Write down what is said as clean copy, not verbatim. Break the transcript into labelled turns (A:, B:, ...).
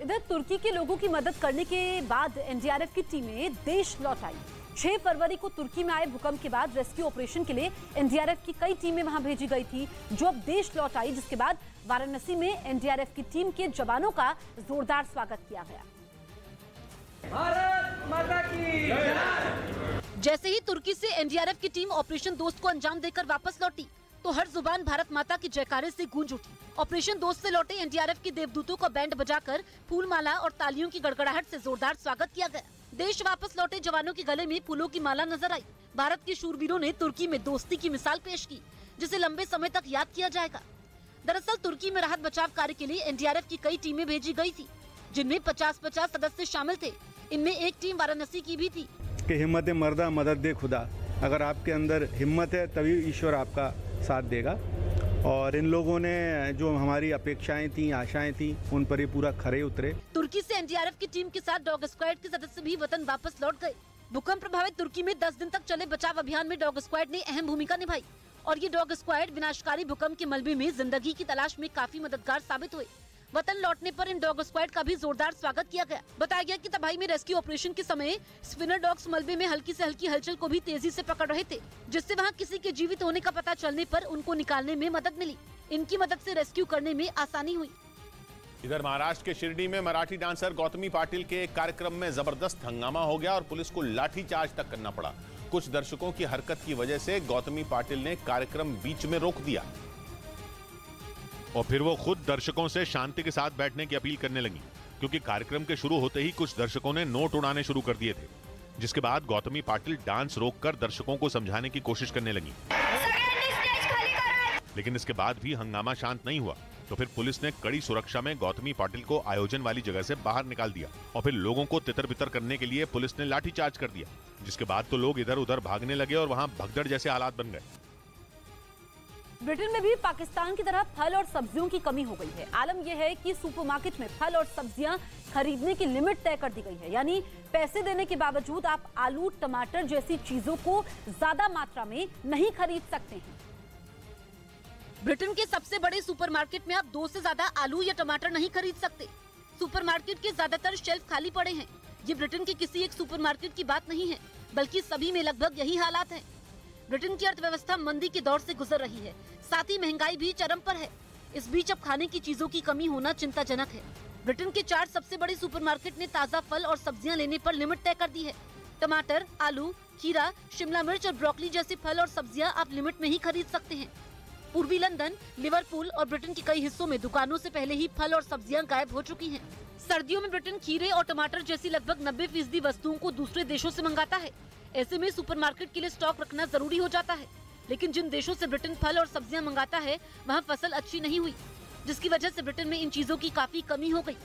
A: इधर तुर्की के लोगों की मदद करने के बाद एनडीआरएफ की टीमें देश लौट आई। 6 फरवरी को तुर्की में आए भूकंप के बाद रेस्क्यू ऑपरेशन के लिए एनडीआरएफ की कई टीमें वहां भेजी गई थी, जो अब देश लौट आई, जिसके बाद वाराणसी में एनडीआरएफ की टीम के जवानों का जोरदार स्वागत किया गया।
B: भारत माता की जय।
A: जैसे ही तुर्की से एनडीआरएफ की टीम ऑपरेशन दोस्त को अंजाम देकर वापस लौटी तो हर जुबान भारत माता की जयकारे से गूंज उठी। ऑपरेशन दोस्त से लौटे एनडीआरएफ के देवदूतों को बैंड बजाकर फूलमाला और तालियों की गड़गड़ाहट से जोरदार स्वागत किया गया। देश वापस लौटे जवानों के गले में फूलों की माला नजर आई। भारत के शूरवीरों ने तुर्की में दोस्ती की मिसाल पेश की, जिसे लंबे समय तक याद किया जाएगा। दरअसल तुर्की में राहत बचाव कार्य के लिए एनडीआरएफ की कई टीमें भेजी गई थी, जिनमें 50-50 सदस्य शामिल थे। इनमें एक टीम वाराणसी की भी थी।
C: हिम्मत मर्दा मदद दे खुदा। अगर आपके अंदर हिम्मत है तभी ईश्वर आपका साथ देगा। और इन लोगों ने जो हमारी अपेक्षाएं थी, आशाएं थी, उन पर ही पूरा खरे उतरे।
A: तुर्की से एनडीआरएफ की टीम के साथ डॉग स्क्वाड के सदस्य भी वतन वापस लौट गए। भूकंप प्रभावित तुर्की में 10 दिन तक चले बचाव अभियान में डॉग स्क्वाड ने अहम भूमिका निभाई और ये डॉग स्क्वाड विनाशकारी भूकंप के मलबे में जिंदगी की तलाश में काफी मददगार साबित हुए। वतन लौटने पर इन डॉग स्क्वाड का भी जोरदार स्वागत किया गया। बताया गया कि तबाही में रेस्क्यू ऑपरेशन के समय स्पिनर डॉग्स मलबे में हल्की से हल्की हलचल को भी तेजी से पकड़ रहे थे, जिससे वहां किसी के जीवित होने का पता चलने पर उनको निकालने में मदद मिली। इनकी मदद से रेस्क्यू करने में आसानी हुई।
D: इधर महाराष्ट्र के शिरडी में मराठी डांसर गौतमी पाटिल के एक कार्यक्रम में जबरदस्त हंगामा हो गया और पुलिस को लाठीचार्ज तक करना पड़ा। कुछ दर्शकों की हरकत की वजह से गौतमी पाटिल ने कार्यक्रम बीच में रोक दिया और फिर वो खुद दर्शकों से शांति के साथ बैठने की अपील करने लगी, क्योंकि कार्यक्रम के शुरू होते ही कुछ दर्शकों ने नोट उड़ाने शुरू कर दिए थे, जिसके बाद गौतमी पाटिल डांस रोककर दर्शकों को समझाने की कोशिश करने लगी। लेकिन इसके बाद भी हंगामा शांत नहीं हुआ, तो फिर पुलिस ने कड़ी सुरक्षा में गौतमी पाटिल को आयोजन वाली जगह से बाहर निकाल दिया और फिर लोगों को तितर बितर करने के लिए पुलिस ने लाठीचार्ज कर दिया, जिसके बाद तो लोग इधर उधर भागने लगे और वहां भगदड़ जैसे हालात बन गए।
A: ब्रिटेन में भी पाकिस्तान की तरह फल और सब्जियों की कमी हो गई है। आलम यह है कि सुपरमार्केट में फल और सब्जियां खरीदने की लिमिट तय कर दी गई है, यानी पैसे देने के बावजूद आप आलू, टमाटर जैसी चीजों को ज्यादा मात्रा में नहीं खरीद सकते हैं। ब्रिटेन के सबसे बड़े सुपरमार्केट में आप 2 से ज्यादा आलू या टमाटर नहीं खरीद सकते। सुपरमार्केट के ज्यादातर शेल्फ खाली पड़े हैं। ये ब्रिटेन के किसी एक सुपरमार्केट की बात नहीं है, बल्कि सभी में लगभग यही हालात हैं। ब्रिटेन की अर्थव्यवस्था मंदी के दौर से गुजर रही है, साथ ही महंगाई भी चरम पर है। इस बीच अब खाने की चीजों की कमी होना चिंताजनक है। ब्रिटेन के 4 सबसे बड़े सुपरमार्केट ने ताजा फल और सब्जियां लेने पर लिमिट तय कर दी है। टमाटर, आलू, खीरा, शिमला मिर्च और ब्रोकली जैसे फल और सब्जियां आप लिमिट में ही खरीद सकते हैं। पूर्वी लंदन, लिवरपूल और ब्रिटेन के कई हिस्सों में दुकानों से पहले ही फल और सब्जियां गायब हो चुकी हैं। सर्दियों में ब्रिटेन खीरे और टमाटर जैसी लगभग 90% वस्तुओं को दूसरे देशों से मंगाता है। ऐसे में सुपरमार्केट के लिए स्टॉक रखना जरूरी हो जाता है। लेकिन जिन देशों से ब्रिटेन फल और सब्जियां मंगाता है, वहां फसल अच्छी नहीं हुई, जिसकी वजह से ब्रिटेन में इन चीजों की काफी कमी हो गई।